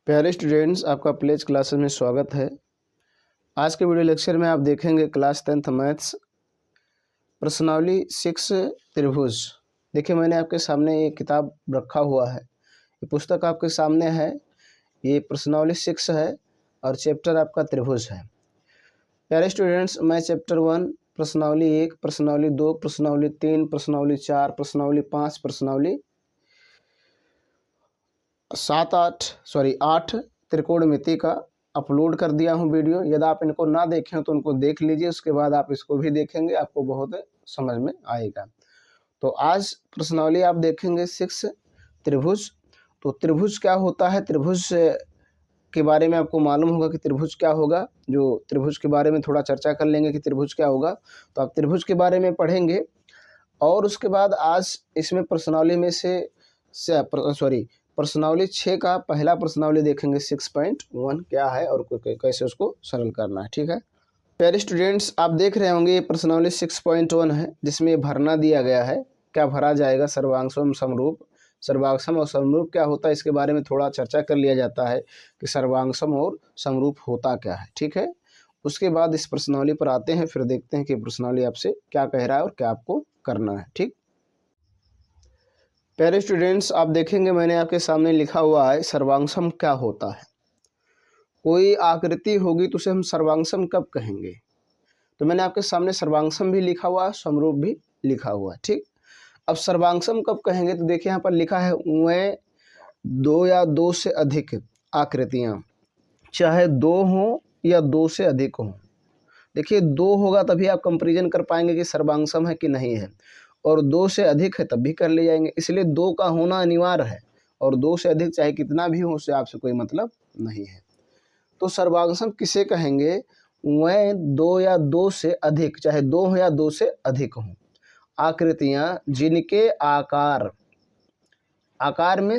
प्यारे स्टूडेंट्स, आपका pledge classes में स्वागत है। आज के वीडियो लेक्चर में आप देखेंगे क्लास 10th मैथ्स प्रश्नावली 6 त्रिभुज। देखिए, मैंने आपके सामने ये किताब रखा हुआ है, ये पुस्तक आपके सामने है। ये प्रश्नावली 6 है और चैप्टर आपका त्रिभुज है। प्यारे स्टूडेंट्स, मैं चैप्टर 1 प्रश्नावली 1, प्रश्नावली 2, प्रश्नावली 3, प्रश्नावली 4, प्रश्नावली 5, प्रश्नावली 8 त्रिकोणमिति का अपलोड कर दिया हूं वीडियो। यदि आप इनको ना देखें तो उनको देख लीजिए, उसके बाद आप इसको भी देखेंगे, आपको बहुत समझ में आएगा। तो आज प्रश्नावली आप देखेंगे 6 त्रिभुज। तो त्रिभुज क्या होता है, त्रिभुज के बारे में आपको मालूम होगा कि त्रिभुज क्या होगा। जो त्रिभुज के बारे में थोड़ा चर्चा कर लेंगे कि त्रिभुज क्या होगा, तो आप त्रिभुज के बारे में पढ़ेंगे। और उसके बाद आज इसमें प्रश्नावली में से प्रश्नावली 6 का पहला प्रश्नावली देखेंगे 6.1 क्या है और कैसे उसको सरल करना है। ठीक है प्यारे स्टूडेंट्स, आप देख रहे होंगे ये प्रश्नावली 6.1 है, जिसमें भरना दिया गया है। क्या भरा जाएगा, सर्वांगसम समरूप। सर्वांगसम और समरूप क्या होता है, इसके बारे में थोड़ा चर्चा कर लिया जाता है कि सर्वांगसम और समरूप होता क्या है। ठीक है, उसके बाद इस प्रश्नावली पर आते हैं, फिर देखते हैं कि प्रश्नावली आपसे क्या कह रहा है और क्या आपको करना है। ठीक प्यारे स्टूडेंट्स, आप देखेंगे मैंने आपके सामने लिखा हुआ है सर्वांगसम क्या होता है। कोई आकृति होगी तो उसे हम सर्वांगसम कब कहेंगे। तो मैंने आपके सामने सर्वांगसम भी लिखा हुआ है, समरूप भी लिखा हुआ है। ठीक, अब सर्वांगसम कब कहेंगे, तो देखिए यहाँ पर लिखा है वह 2 या 2 से अधिक आकृतियाँ, चाहे 2 हों या 2 से अधिक हों। देखिए 2 होगा तभी आप कंपैरिजन कर पाएंगे कि सर्वांगसम है कि नहीं है, और 2 से अधिक है तब भी कर ले जाएंगे। इसलिए 2 का होना अनिवार्य है, और 2 से अधिक चाहे कितना भी हो उससे आपसे कोई मतलब नहीं है। तो सर्वांगसम किसे कहेंगे, वह 2 या 2 से अधिक, चाहे 2 हो या 2 से अधिक हों, आकृतियां जिनके आकार में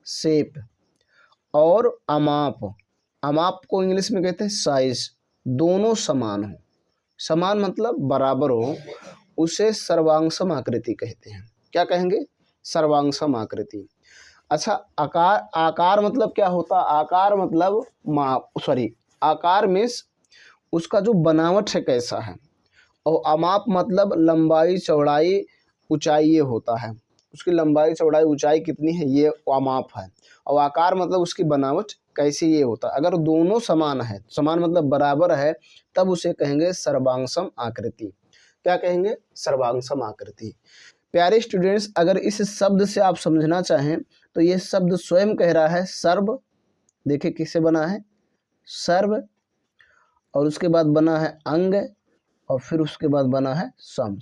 शेप और अमाप को इंग्लिश में कहते हैं साइज, दोनों समान हो। समान मतलब बराबर हो, उसे सर्वांगसम आकृति कहते हैं। क्या कहेंगे, सर्वांगसम आकृति। अच्छा, आकार मतलब क्या होता, आकार मतलब आकार में उसका जो बनावट है कैसा है, और अमाप मतलब लंबाई चौड़ाई ऊंचाई ये होता है, उसकी लंबाई चौड़ाई ऊंचाई कितनी है ये अमाप है। और आकार मतलब उसकी बनावट कैसी ये होता है। अगर दोनों समान है, समान मतलब बराबर है, तब उसे कहेंगे सर्वांगसम आकृति। क्या कहेंगे, सर्वांगसम आकृति। प्यारे स्टूडेंट्स, अगर इस शब्द से आप समझना चाहें तो ये शब्द स्वयं कह रहा है सर्व। देखिए किससे बना है, सर्व, और उसके बाद बना है अंग, और फिर उसके बाद बना है सम।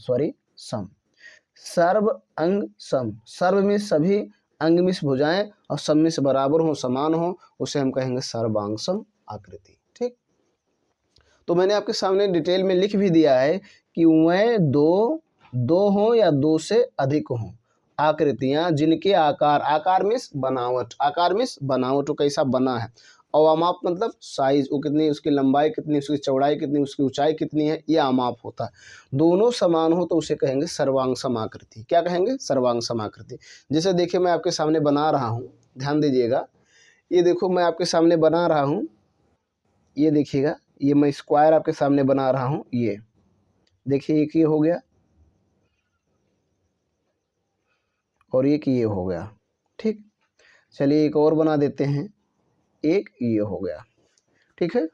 सर्व अंग सम। सर्व में सभी, अंग में भुजाएं, और सम में से बराबर हो, समान हो, उसे हम कहेंगे सर्वांगसम आकृति। ठीक, तो मैंने आपके सामने डिटेल में लिख भी दिया है कि वह 2 हो या 2 से अधिक हों, आकृतियां जिनके आकार में बनावट वो कैसा बना है, और अमाप मतलब साइज, वो कितनी, उसकी लंबाई कितनी, उसकी चौड़ाई कितनी, उसकी ऊंचाई कितनी है, ये अमाप होता है। दोनों समान हो तो उसे कहेंगे सर्वांगसम आकृति। क्या कहेंगे, सर्वांगसम आकृति। जैसे देखिए मैं आपके सामने बना रहा हूँ, ध्यान दीजिएगा। ये देखो मैं आपके सामने बना रहा हूँ, ये देखिएगा, ये मैं स्क्वायर आपके सामने बना रहा हूँ। ये देखिए एक ये हो गया और एक ये हो गया। ठीक, चलिए एक और बना देते हैं, एक ये हो गया। ठीक है,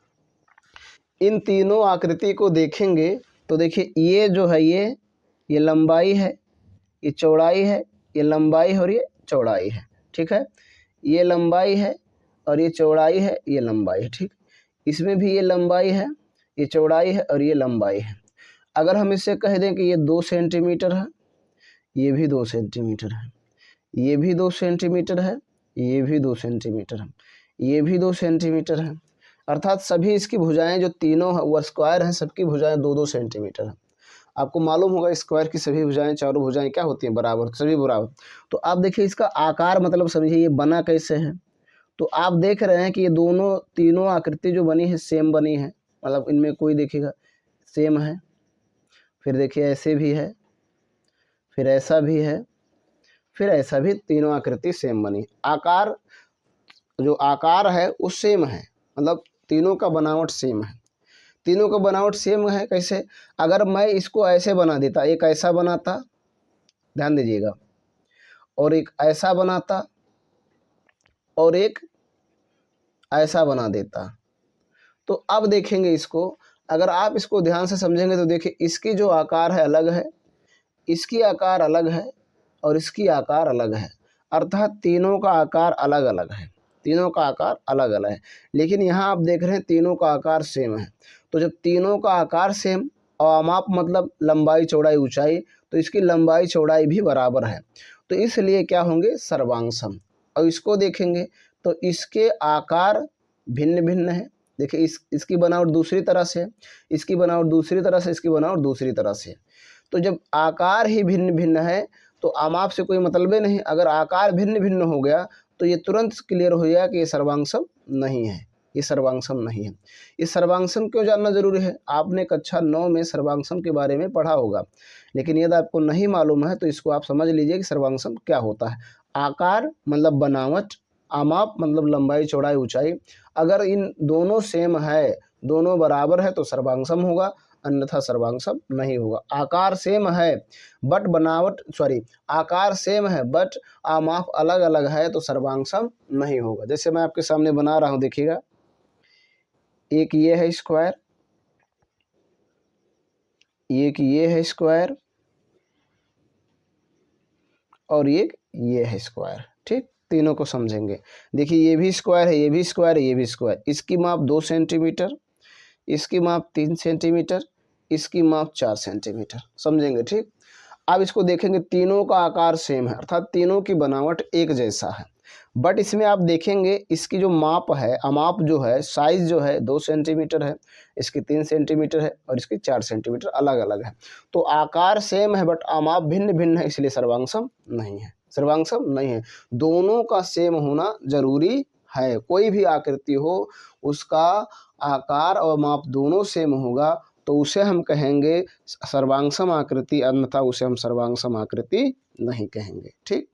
इन तीनों आकृति को देखेंगे तो देखिए ये जो है ये लंबाई है, ये चौड़ाई है, ये लंबाई है और ये चौड़ाई है। ठीक है, ये लंबाई है और ये चौड़ाई है, ये लंबाई है। ठीक, इसमें भी ये लंबाई है, ये चौड़ाई है और ये लंबाई है। अगर हम इसे कह दें कि ये 2 सेंटीमीटर है, ये भी 2 सेंटीमीटर है, ये भी 2 सेंटीमीटर है, ये भी 2 सेंटीमीटर है, ये भी 2 सेंटीमीटर है, अर्थात सभी इसकी भुजाएं जो तीनों वो स्क्वायर हैं, सबकी भुजाएं 2-2 सेंटीमीटर है। आपको मालूम होगा स्क्वायर की सभी भुजाएं, चारों भुजाएं क्या होती हैं, बराबर, सभी बराबर। तो आप देखिए इसका आकार मतलब समझिए ये बना कैसे है। तो आप देख रहे हैं कि ये तीनों आकृति जो बनी है सेम बनी है, मतलब इनमें कोई देखिएगा सेम है, फिर देखिए ऐसे भी है, फिर ऐसा भी है, फिर ऐसा भी, तीनों आकृति सेम बनी। आकार तो जो आकार है वो सेम है, मतलब तीनों का बनावट सेम है। तीनों का बनावट सेम है कैसे? अगर मैं इसको ऐसे बना देता, एक ऐसा बनाता, ध्यान दीजिएगा, और एक ऐसा बनाता और एक ऐसा बना देता, तो अब देखेंगे इसको, अगर आप इसको ध्यान से समझेंगे तो देखिए इसकी जो आकार है अलग है, इसकी आकार अलग है और इसकी आकार अलग है, अर्थात तीनों का आकार अलग अलग है, तीनों का आकार अलग अलग है। लेकिन यहाँ आप देख रहे हैं तीनों का आकार सेम है। तो जब तीनों का आकार सेम और अमाप मतलब लंबाई चौड़ाई ऊंचाई, तो इसकी लंबाई चौड़ाई भी बराबर है, तो इसलिए क्या होंगे? सर्वांगसम। और इसको देखेंगे तो इसके आकार भिन्न भिन्न है। देखिए इसकी बनावट दूसरी तरह से, इसकी बनावट दूसरी तरह से, इसकी बनावट दूसरी तरह से। तो जब आकार ही भिन्न भिन्न है तो अमाप से कोई मतलब नहीं। अगर आकार भिन्न भिन्न हो गया तो ये तुरंत क्लियर हो जाएगा कि ये सर्वांगसम नहीं है, ये सर्वांगसम नहीं है। ये सर्वांगसम क्यों जानना जरूरी है? आपने कक्षा 9 में सर्वांगसम के बारे में पढ़ा होगा, लेकिन यदि आपको नहीं मालूम है तो इसको आप समझ लीजिए कि सर्वांगसम क्या होता है। आकार मतलब बनावट, अमाप मतलब लंबाई चौड़ाई ऊंचाई। अगर इन दोनों सेम है, दोनों बराबर है तो सर्वांगसम होगा, अन्यथा सर्वांगसम नहीं होगा। आकार सेम है बट बनावट आकार सेम है बट अमाप अलग अलग है तो सर्वांगसम नहीं होगा। जैसे मैं आपके सामने बना रहा हूं, देखिएगा, एक ये है स्क्वायर, एक ये है स्क्वायर और एक ये है स्क्वायर। ठीक, तीनों को समझेंगे। देखिए ये भी स्क्वायर है, ये भी स्क्वायर है, ये भी स्क्वायर। इसकी माप 2 सेंटीमीटर, इसकी माप 3 सेंटीमीटर, इसकी माप 4 सेंटीमीटर, समझेंगे। ठीक, अब इसको देखेंगे, तीनों का आकार सेम है अर्थात तीनों की बनावट एक जैसा है, बट इसमें आप देखेंगे इसकी जो माप है, अमाप जो है, साइज जो है 2 सेंटीमीटर है, इसकी 3 सेंटीमीटर है और इसकी 4 सेंटीमीटर अलग अलग है। तो आकार सेम है बट अमाप भिन्न भिन्न है, इसलिए सर्वांगसम नहीं है, सर्वांगसम नहीं है। दोनों का सेम होना जरूरी है। कोई भी आकृति हो उसका आकार और माप दोनों सेम होगा तो उसे हम कहेंगे सर्वांगसम आकृति, अन्यथा उसे हम सर्वांगसम आकृति नहीं कहेंगे। ठीक,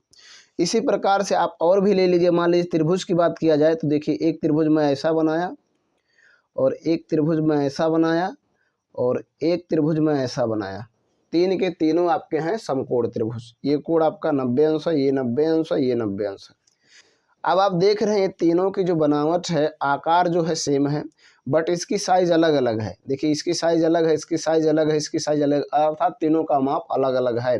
इसी प्रकार से आप और भी ले लीजिए। मान लीजिए त्रिभुज की बात किया जाए तो देखिए एक त्रिभुज मैं ऐसा बनाया और एक त्रिभुज मैं ऐसा बनाया और एक त्रिभुज मैं ऐसा बनाया, तीन के तीनों आपके हैं समकोण त्रिभुज। ये कोण आपका 90 अंश है, ये 90 अंश है, ये 90 अंश है। अब आप देख रहे हैं तीनों की जो बनावट है, आकार जो है सेम है बट इसकी साइज अलग अलग है। देखिए इसकी साइज अलग है, इसकी साइज अलग है, इसकी साइज अलग, अर्थात तीनों का माप अलग अलग है।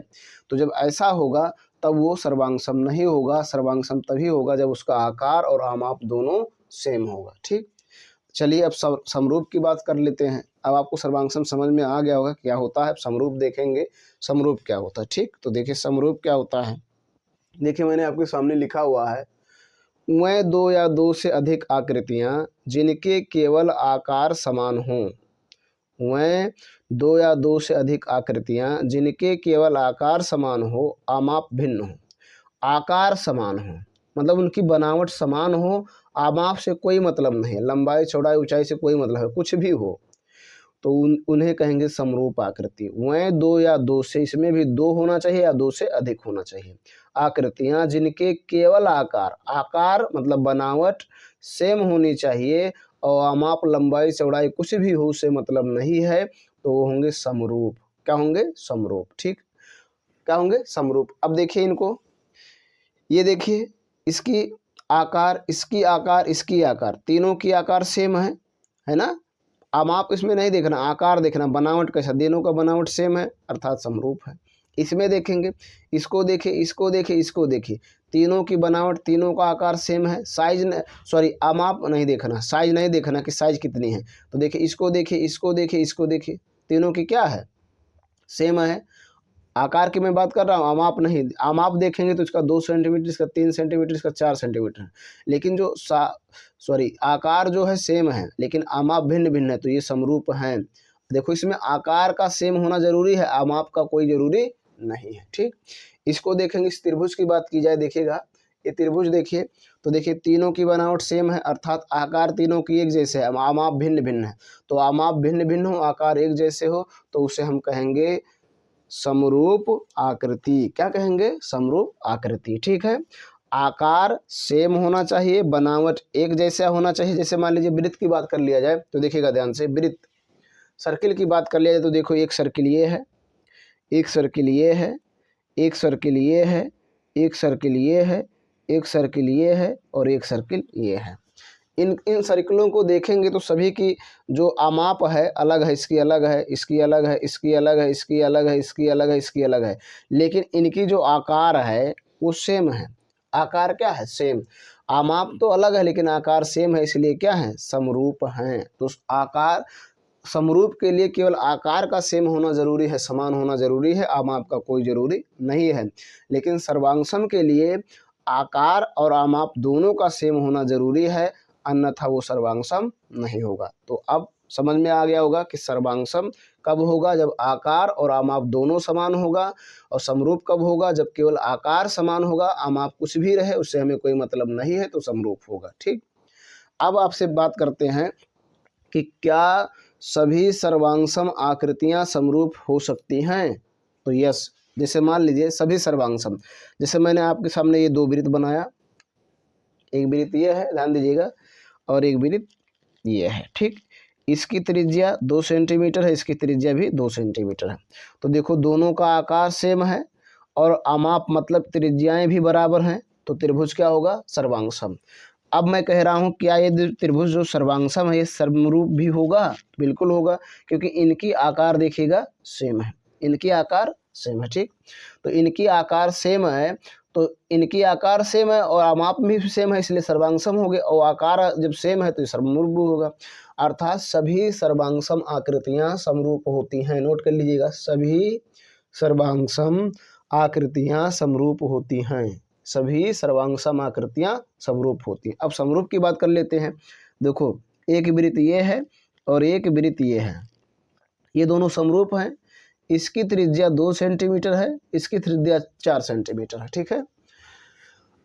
तो जब ऐसा होगा तब वो सर्वांगसम नहीं होगा। सर्वांगसम तभी होगा जब उसका आकार और आमाप दोनों सेम होगा। ठीक, चलिए अब समरूप की बात कर लेते हैं। अब आपको सर्वांगसम समझ में आ गया होगा क्या होता है। समरूप देखेंगे, समरूप क्या होता है। ठीक, तो देखिए समरूप क्या होता है। देखिए मैंने आपके सामने लिखा हुआ है, वह 2 या 2 से अधिक आकृतियां जिनके केवल आकार समान हों, वह 2 या 2 से अधिक आकृतियां जिनके केवल आकार समान हो, आमाप भिन्न हो। आकार समान हो मतलब उनकी बनावट समान हो, आमाप से कोई मतलब नहीं, लंबाई चौड़ाई ऊंचाई से कोई मतलब है, कुछ भी हो तो उन्हें कहेंगे समरूप आकृति। वह 2 या 2 से, इसमें भी 2 होना चाहिए या 2 से अधिक होना चाहिए, आकृतियां जिनके केवल आकार, आकार मतलब बनावट सेम होनी चाहिए और आमाप लंबाई चौड़ाई कुछ भी हो उससे मतलब नहीं है, तो वो होंगे समरूप। क्या होंगे? समरूप। ठीक, क्या होंगे? समरूप। अब देखिए इनको, ये देखिए इसकी आकार, इसकी आकार, इसकी आकार, तीनों की आकार सेम है ना। अब आप इसमें नहीं देखना, आकार देखना, बनावट कैसा, तीनों का बनावट सेम है अर्थात समरूप है। इसमें देखेंगे, इसको देखिए, इसको देखिए, इसको देखिए, तीनों की बनावट, तीनों का आकार सेम है। साइज आमाप नहीं देखना, साइज नहीं देखना कि साइज कितनी है। तो देखिए इसको देखिए, इसको देखिए, इसको देखिए, तीनों की क्या है? सेम है। आकार की मैं बात कर रहा हूँ, आमाप नहीं। आमाप देखेंगे तो इसका 2 सेंटीमीटर, इसका 3 सेंटीमीटर, इसका 4 सेंटीमीटर है। लेकिन जो आकार जो है सेम है लेकिन आमाप भिन्न भिन्न है, तो ये समरूप हैं। देखो इसमें आकार का सेम होना जरूरी है, आमाप का कोई जरूरी नहीं है। ठीक, इसको देखेंगे, इस त्रिभुज की बात की जाए, देखिएगा ये त्रिभुज देखिए, तो देखिए तीनों की बनावट सेम है अर्थात आकार तीनों की एक जैसे है, आमाप भिन्न भिन्न है। तो आमाप भिन्न भिन्न हो, आकार एक जैसे हो, तो उसे हम कहेंगे समरूप आकृति। क्या कहेंगे? समरूप आकृति। ठीक है, आकार सेम होना चाहिए, बनावट एक जैसा होना चाहिए। जैसे मान लीजिए वृत्त की बात कर लिया जाए तो देखिएगा ध्यान से, वृत्त सर्किल की बात कर लिया जाए तो देखो एक सर्किल ये है, एक सर्किल ये है, एक सर्किल ये है, एक सर्किल ये है, एक सर्किल ये है और एक सर्किल ये है। इन सर्किलों को देखेंगे तो सभी की जो आमाप है अलग है, इसकी अलग है, इसकी अलग है, इसकी अलग है, इसकी अलग है, इसकी अलग है, इसकी अलग है, लेकिन इनकी जो आकार है वो सेम है। आकार क्या है? सेम। आमाप तो अलग है लेकिन आकार सेम है, इसलिए क्या है? समरूप हैं। तो आकार समरूप के लिए केवल आकार का सेम होना जरूरी है, समान होना जरूरी है, आमाप का कोई जरूरी नहीं है। लेकिन सर्वांगसम के लिए आकार और आमाप दोनों का सेम होना जरूरी है, अन्यथा वो सर्वांगसम नहीं होगा। तो अब समझ में आ गया होगा कि सर्वांगसम कब होगा? जब आकार और आमाप दोनों समान होगा। और समरूप कब होगा? जब केवल आकार समान होगा, आमाप कुछ भी रहे उससे हमें कोई मतलब नहीं है, तो समरूप होगा। ठीक, अब आपसे बात करते हैं कि क्या सभी सर्वांगसम आकृतियां समरूप हो सकती हैं? तो यस। जैसे मान लीजिए सभी सर्वांगसम, जैसे मैंने आपके सामने ये दो वृत्त बनाया, एक वृत्त ये है, ध्यान दीजिएगा, और एक वृत्त ये है। ठीक, इसकी त्रिज्या 2 सेंटीमीटर है, इसकी त्रिज्या भी 2 सेंटीमीटर है। तो देखो दोनों का आकार सेम है और आमाप मतलब त्रिज्याएं भी बराबर हैं, तो त्रिभुज क्या होगा? सर्वांगसम। अब मैं कह रहा हूँ क्या ये त्रिभुज जो सर्वांगसम है ये समरूप भी होगा? बिल्कुल होगा, क्योंकि इनकी आकार देखिएगा सेम है, इनकी आकार सेम है। ठीक, तो इनकी आकार सेम है, तो इनकी आकार सेम है और आमाप भी सेम है, इसलिए सर्वांगसम हो गए। और आकार जब सेम है तो ये समरूप भी होगा। अर्थात सभी सर्वांगसम आकृतियां समरूप होती हैं। नोट कर लीजिएगा, सभी सर्वांगसम आकृतियां समरूप होती हैं। सभी सर्वांगसम आकृतियां समरूप होती हैं। अब समरूप की बात कर लेते हैं। देखो एक वृत्त ये है और एक वृत्त ये है, ये दोनों समरूप हैं। इसकी त्रिज्या 2 सेंटीमीटर है, इसकी त्रिज्या 4 सेंटीमीटर है। ठीक है,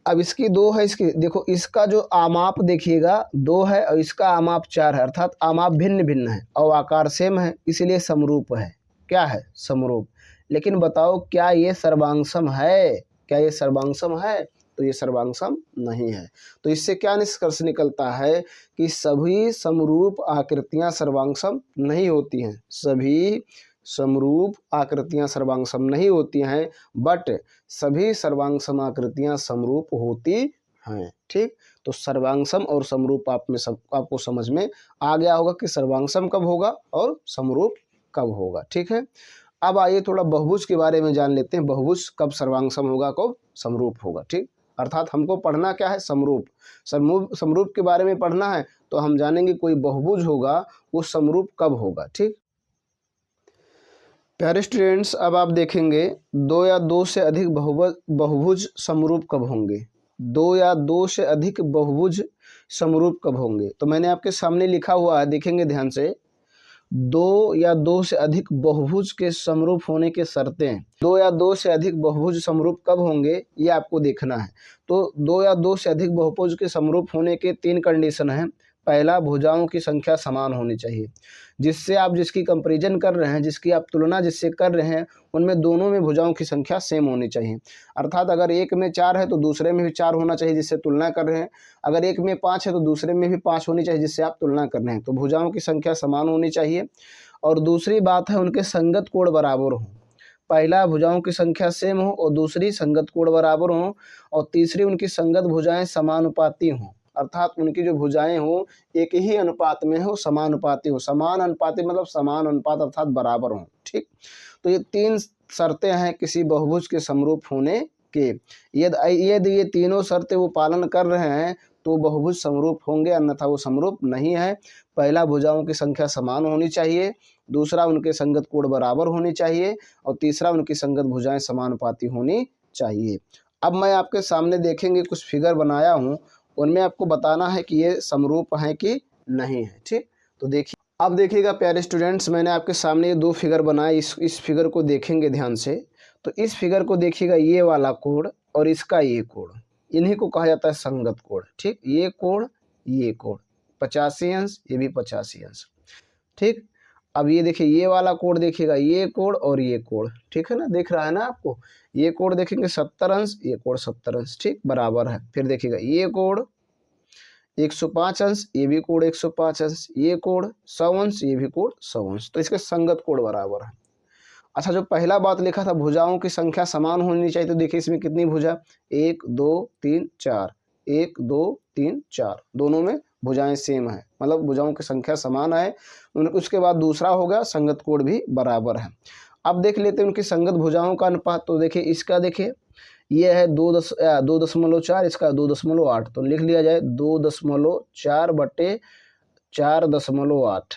अब इसकी 2 है, इसकी देखो, इसका जो आमाप देखिएगा 2 है और इसका आमाप 4 है, अर्थात आमाप भिन्न भिन्न है और आकार सेम है, इसलिए समरूप है। क्या है? समरूप। लेकिन बताओ क्या ये सर्वांगसम है? क्या ये सर्वांगसम है? तो ये सर्वांगसम नहीं है। तो इससे क्या निष्कर्ष निकलता है कि सभी समरूप आकृतियां सर्वांगसम नहीं होती हैं। सभी समरूप आकृतियां सर्वांगसम नहीं होती हैं, बट सभी सर्वांगसम आकृतियां समरूप होती हैं। ठीक, तो सर्वांगसम और समरूप आपको समझ में आ गया होगा कि सर्वांगसम कब होगा और समरूप कब होगा। ठीक है, अब आइए थोड़ा बहुभुज के बारे में जान लेते हैं। बहुभुज कब सर्वांगसम होगा, कब समरूप होगा। ठीक, अर्थात हमको पढ़ना क्या है? समरूप। समरूप के बारे में पढ़ना है तो हम जानेंगे कोई बहुभुज होगा वो समरूप कब होगा। ठीक, प्यारे स्टूडेंट्स, अब आप देखेंगे 2 या 2 से अधिक बहुभुज समरूप कब होंगे। 2 या 2 से अधिक बहुभुज समरूप कब होंगे? तो मैंने आपके सामने लिखा हुआ है, देखेंगे ध्यान से। 2 या 2 से अधिक बहुभुज के समरूप होने के शर्तें। 2 या 2 से अधिक बहुभुज समरूप कब होंगे ये आपको देखना है। तो 2 या 2 से अधिक बहुभुज के समरूप होने के 3 कंडीशन हैं। पहला, भुजाओं की संख्या समान होनी चाहिए। जिससे आप जिसकी कंपैरिजन कर रहे हैं, जिसकी आप तुलना जिससे कर रहे हैं, उनमें दोनों में भुजाओं की संख्या सेम होनी चाहिए। अर्थात अगर एक में 4 है तो दूसरे में भी 4 होना चाहिए जिससे तुलना कर रहे हैं। अगर एक में 5 है तो दूसरे में भी 5 होनी चाहिए जिससे आप तुलना कर रहे हैं। तो भुजाओं की संख्या समान होनी चाहिए। और दूसरी बात है उनके संगत कोण बराबर हों। पहला, भुजाओं की संख्या सेम हो और दूसरी संगत कोण बराबर हों। और तीसरी, उनकी संगत भुजाएं समानुपाती हों। अर्थात उनकी जो भुजाएं हो एक ही अनुपात में हो, समानुपाती हो। समान अनुपाती मतलब समान अनुपात अर्थात बराबर हो। ठीक, तो ये 3 शर्तें हैं किसी बहुभुज के समरूप होने के। यदि ये तीनों शर्तें वो पालन कर रहे हैं तो बहुभुज समरूप होंगे, अन्यथा वो समरूप नहीं है। पहला, भुजाओं की संख्या समान होनी चाहिए। दूसरा, उनके संगत कोण बराबर होनी चाहिए। और तीसरा, उनकी संगत भुजाएं समानुपाती होनी चाहिए। अब मैं आपके सामने देखेंगे कुछ फिगर बनाया हूँ, उनमें आपको बताना है कि ये समरूप हैं कि नहीं है। ठीक, तो देखिए, अब देखिएगा प्यारे स्टूडेंट्स, मैंने आपके सामने ये 2 फिगर बनाए। इस फिगर को देखेंगे ध्यान से। तो इस फिगर को देखिएगा, ये वाला कोण और इसका ये कोण, इन्हीं को कहा जाता है संगत कोण। ठीक, ये कोण 85 अंश, ये भी 85 अंश। ठीक, अब ये देखिए ये वाला कोण देखिएगा, ये कोण और ये कोण, ठीक है ना, दिख रहा है ना आपको। ये कोण देखेंगे 70 अंश, ये कोण 70 अंश, ठीक बराबर है। फिर देखिएगा ये कोण 105 अंश, ये भी कोण 105 अंश, ये कोण 100 अंश, ये भी कोण 100 अंश, तो इसके संगत कोण बराबर है। अच्छा, जो पहला बात लिखा था भुजाओं की संख्या समान होनी चाहिए, तो देखिए इसमें कितनी भुजा, 1 2 3 4, 1 2 3 4, दोनों में भुजाएं सेम है, मतलब भुजाओं की संख्या समान है। उसके बाद दूसरा हो गया संगत कोण भी बराबर है। अब देख लेते हैं उनकी संगत भुजाओं का अनुपात। तो देखिए इसका देखिए ये है 2.4, इसका 2.8, तो लिख लिया जाए 2.4 बटे 4.8,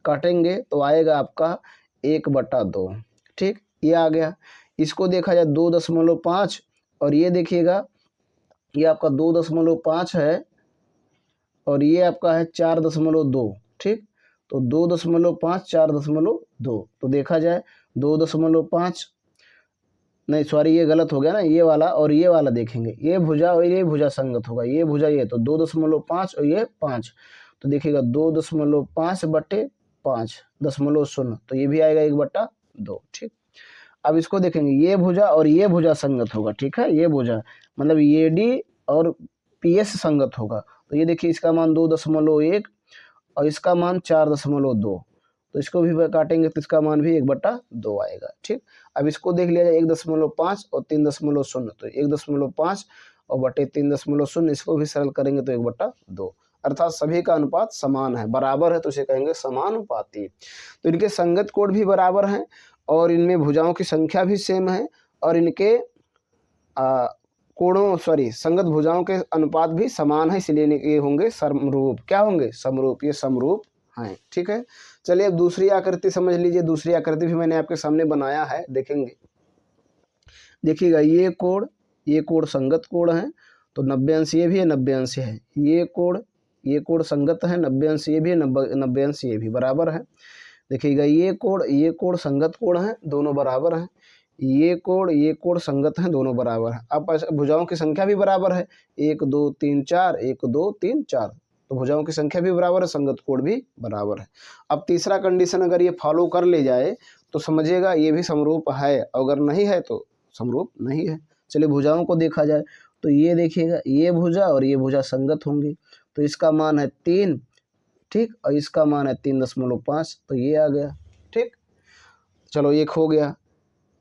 काटेंगे तो आएगा आपका 1/2, ठीक ये आ गया। इसको देखा जाए 2.5, और ये देखिएगा ये आपका 2.5 है और ये आपका है 4.2, ठीक, तो 2.5 4.2, तो देखा जाए 2.5, नहीं सॉरी ये गलत हो गया ना, ये वाला और ये वाला देखेंगे, ये भुजा और ये भुजा संगत होगा, ये भुजा ये, तो 2.5 और ये 5, तो देखिएगा 2.5 बटे 5.0, तो ये भी आएगा 1/2, ठीक। अब इसको देखेंगे ये भुजा और ये भुजा संगत होगा, ठीक है, ये भुजा मतलब ये डी और पीएस संगत होगा, तो ये देखिए इसका मान 2.1 और इसका मान 4.2, तो इसको भी काटेंगे तो इसका मान भी 1/2 आएगा, ठीक। अब इसको देख लिया जाए 1.5 और 3.0, तो 1.5 और बटे 3.0, इसको भी सरल करेंगे तो 1/2, अर्थात सभी का अनुपात समान है, बराबर है, तो इसे कहेंगे समानुपाती। तो इनके संगत कोण भी बराबर हैं और इनमें भुजाओं की संख्या भी सेम है और इनके कोणों संगत भुजाओं के अनुपात भी समान है, इसलिए ये होंगे समरूप। क्या होंगे? समरूप, ये समरूप हैं, ठीक है। चलिए अब दूसरी आकृति समझ लीजिए। दूसरी आकृति भी मैंने आपके सामने बनाया है, देखेंगे। देखिएगा ये कोण संगत कोण है, तो 90 अंश ये भी है, 90 अंश है। ये कोण संगत है, 90 अंश ये भी है, 90 अंश ये भी, बराबर है। देखिएगा ये कोण संगत कोण है, दोनों बराबर हैं। ये कोण संगत हैं, दोनों बराबर हैं। अब भुजाओं की संख्या भी बराबर है, 1 2 3 4, 1 2 3 4, तो भुजाओं की संख्या भी बराबर है, संगत कोण भी बराबर है। अब तीसरा कंडीशन अगर ये फॉलो कर ले जाए तो समझिएगा ये भी समरूप है, अगर नहीं है तो समरूप नहीं है। चलिए भुजाओं को देखा जाए तो ये देखिएगा ये भुजा और ये भुजा संगत होंगी, तो इसका मान है 3, ठीक, और इसका मान है 3.5, तो ये आ गया, ठीक। चलो एक हो गया।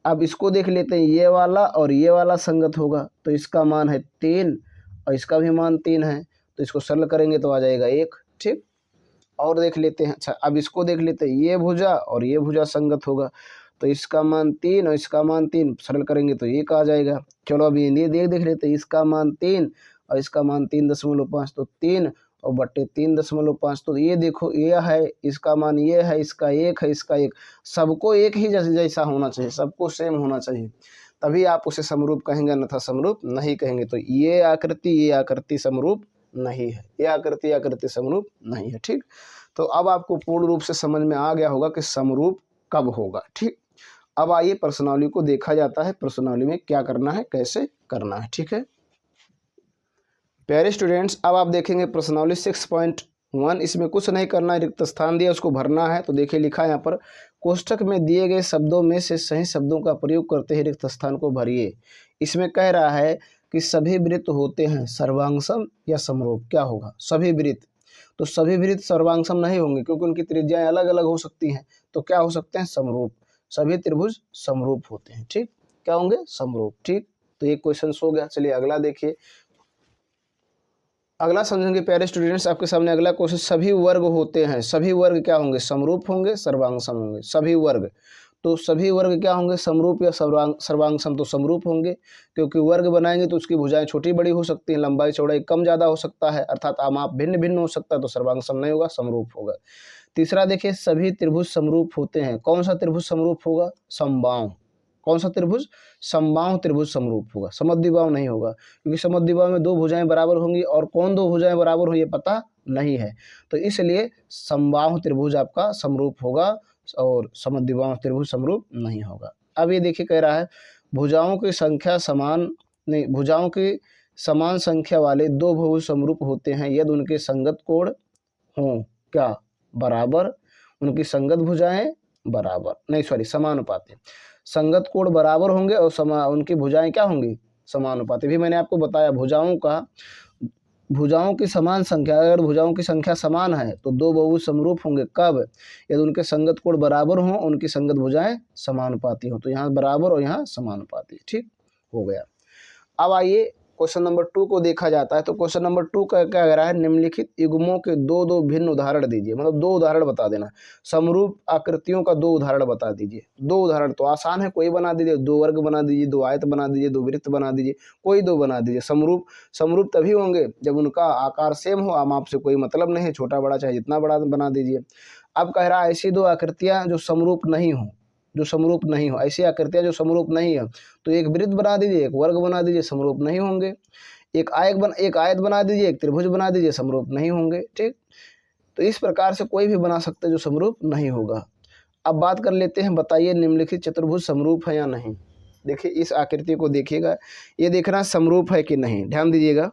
अब इसको देख लेते हैं, ये वाला और ये वाला संगत होगा, तो इसका मान है 3 और इसका भी मान 3 है, तो इसको सरल करेंगे तो आ जाएगा 1, ठीक। और देख लेते हैं, अच्छा अब इसको देख लेते हैं, ये भुजा और ये भुजा संगत होगा, तो इसका मान 3 और इसका मान 3, सरल करेंगे तो 1 आ जाएगा। चलो अभी ये देख लेते हैं, इसका मान 3 और इसका मान 3.5, तो 3 और बट्टे 3.5, तो ये देखो ये है, इसका मान ये है, इसका 1 है, इसका 1, सबको एक ही जैसा होना चाहिए, सबको सेम होना चाहिए, तभी आप उसे समरूप कहेंगे, अन्यथा समरूप नहीं कहेंगे। तो ये आकृति समरूप नहीं है, ये आकृति समरूप नहीं है, ठीक। तो अब आपको पूर्ण रूप से समझ में आ गया होगा कि समरूप कब होगा, ठीक। अब आइए प्रश्नावली को देखा जाता है, प्रश्नावली में क्या करना है, कैसे करना है, ठीक है। प्यारे स्टूडेंट्स, अब आप देखेंगे प्रश्नावली 6.1, इसमें कुछ नहीं करना है, रिक्त स्थान दिया उसको भरना है। तो देखिए लिखा है यहाँ पर, कोष्ठक में दिए गए शब्दों में से सही शब्दों का प्रयोग करते हुए रिक्त स्थान को भरिए। इसमें कह रहा है कि सभी वृत्त होते हैं सर्वांगसम या समरूप। क्या होगा? सभी वृत्त, तो सभी वृत्त सर्वांगसम नहीं होंगे क्योंकि उनकी त्रिज्याएं अलग अलग हो सकती हैं, तो क्या हो सकते हैं? समरूप। सभी त्रिभुज समरूप होते हैं, ठीक। क्या होंगे? समरूप, ठीक। तो एक क्वेश्चन हो गया। चलिए अगला देखिए, अगला समझेंगे प्यारे स्टूडेंट्स। आपके सामने अगला क्वेश्चन, सभी वर्ग होते हैं, सभी वर्ग क्या होंगे? समरूप होंगे, सर्वांगसम होंगे। सभी वर्ग, तो सभी वर्ग क्या होंगे? समरूप या सर्वांगसम? तो समरूप होंगे, क्योंकि वर्ग बनाएंगे तो उसकी भुजाएं छोटी बड़ी हो सकती हैं, लंबाई चौड़ाई कम ज़्यादा हो सकता है, अर्थात आमाप भिन्न भिन्न हो सकता है, तो सर्वांगसम नहीं होगा, समरूप होगा। तीसरा देखिए, सभी त्रिभुज समरूप होते हैं। कौन सा त्रिभुज समरूप होगा? समबाहु। कौन सा त्रिभुज? समबाहु त्रिभुज समरूप होगा, समद्विबाहु नहीं होगा, क्योंकि समद्विबाहु में दो भुजाएं बराबर होंगी और कौन दो भुजाएं बराबर हो ये पता नहीं है, तो इसलिए समबाहु त्रिभुज आपका समरूप होगा और समद्विबाहु त्रिभुज समरूप नहीं होगा। अब ये देखिए कह रहा है, भुजाओं की संख्या समान नहीं, भुजाओं की समान संख्या वाले दो भुज समरूप होते हैं यदि उनके संगत कोण हों। क्या? बराबर। उनकी संगत भुजाएं बराबर, नहीं सॉरी समानुपाती। संगत कोण बराबर होंगे और उनकी भुजाएं क्या होंगी, समानुपाती। भी मैंने आपको बताया भुजाओं की समान संख्या, अगर भुजाओं की संख्या समान है तो दो बहुभुज समरूप होंगे कब, यदि उनके संगत कोण बराबर हों, उनकी संगत भुजाएं समानुपाती हो। तो यहाँ बराबर और यहाँ समानुपाती, ठीक हो गया। अब आइए क्वेश्चन नंबर 2 को देखा जाता है। तो क्वेश्चन नंबर 2 का क्या कह रहा है, निम्नलिखित युग्मों के दो दो भिन्न उदाहरण दीजिए, मतलब दो उदाहरण बता देना। समरूप आकृतियों का दो उदाहरण बता दीजिए। दो उदाहरण तो आसान है, कोई बना दीजिए, दो वर्ग बना दीजिए, दो आयत बना दीजिए, दो वृत्त बना दीजिए, कोई दो बना दीजिए। समरूप तभी होंगे जब उनका आकार सेम हो, आम से कोई मतलब नहीं है, छोटा बड़ा चाहे जितना बड़ा बना दीजिए। अब कह रहा है ऐसी दो आकृतियां जो समरूप नहीं हो, ऐसी आकृतियां जो समरूप नहीं है, तो एक वृत्त बना दीजिए, एक वर्ग बना दीजिए, समरूप नहीं होंगे। एक आयत बना दीजिए, एक त्रिभुज बना दीजिए, समरूप नहीं होंगे, ठीक। तो इस प्रकार से कोई भी बना सकते हैं जो समरूप नहीं होगा। अब बात कर लेते हैं, बताइए निम्नलिखित चतुर्भुज समरूप है या नहीं। देखिए इस आकृति को देखिएगा, ये देखना समरूप है कि नहीं, ध्यान दीजिएगा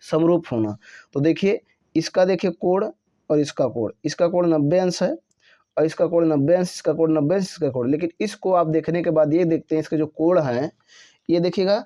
समरूप होना। तो देखिए इसका देखिए कोण और इसका कोण 90 अंश है, और इसका कोण 90 अंश, इसका कोण 90 अंश, इसका कोण। लेकिन इसको आप देखने के बाद ये देखते हैं, इसके जो कोण हैं ये देखिएगा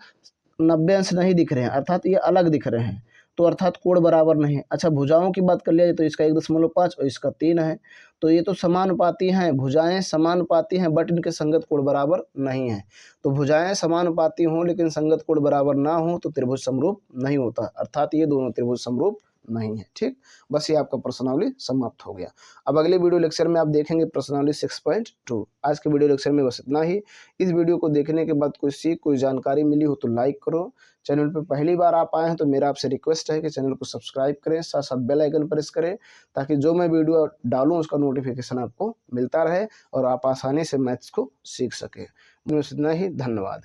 90 अंश नहीं दिख रहे हैं, अर्थात ये अलग दिख रहे हैं, तो अर्थात कोण बराबर नहीं है। अच्छा भुजाओं की बात कर लिया जाए तो इसका 1.5 और इसका 3 है, तो ये तो समानुपाती हैं, भुजाएं समानुपाती हैं, बट इनके संगत कोण बराबर नहीं है। तो भुजाएं समानुपाती हों लेकिन संगत कोण बराबर ना हो तो त्रिभुज समरूप नहीं होता, अर्थात ये दोनों त्रिभुज समरूप नहीं है, ठीक। बस ये आपका प्रश्नावली समाप्त हो गया। अब अगले वीडियो लेक्चर में आप देखेंगे प्रश्नावली 6.2। आज के वीडियो लेक्चर में बस इतना ही। इस वीडियो को देखने के बाद कोई जानकारी मिली हो तो लाइक करो। चैनल पर पहली बार आप आए हैं तो मेरा आपसे रिक्वेस्ट है कि चैनल को सब्सक्राइब करें, साथ साथ बेल आइकन प्रेस करें, ताकि जो मैं वीडियो डालूं उसका नोटिफिकेशन आपको मिलता रहे और आप आसानी से मैथ्स को सीख सकें। बस इतना ही, धन्यवाद।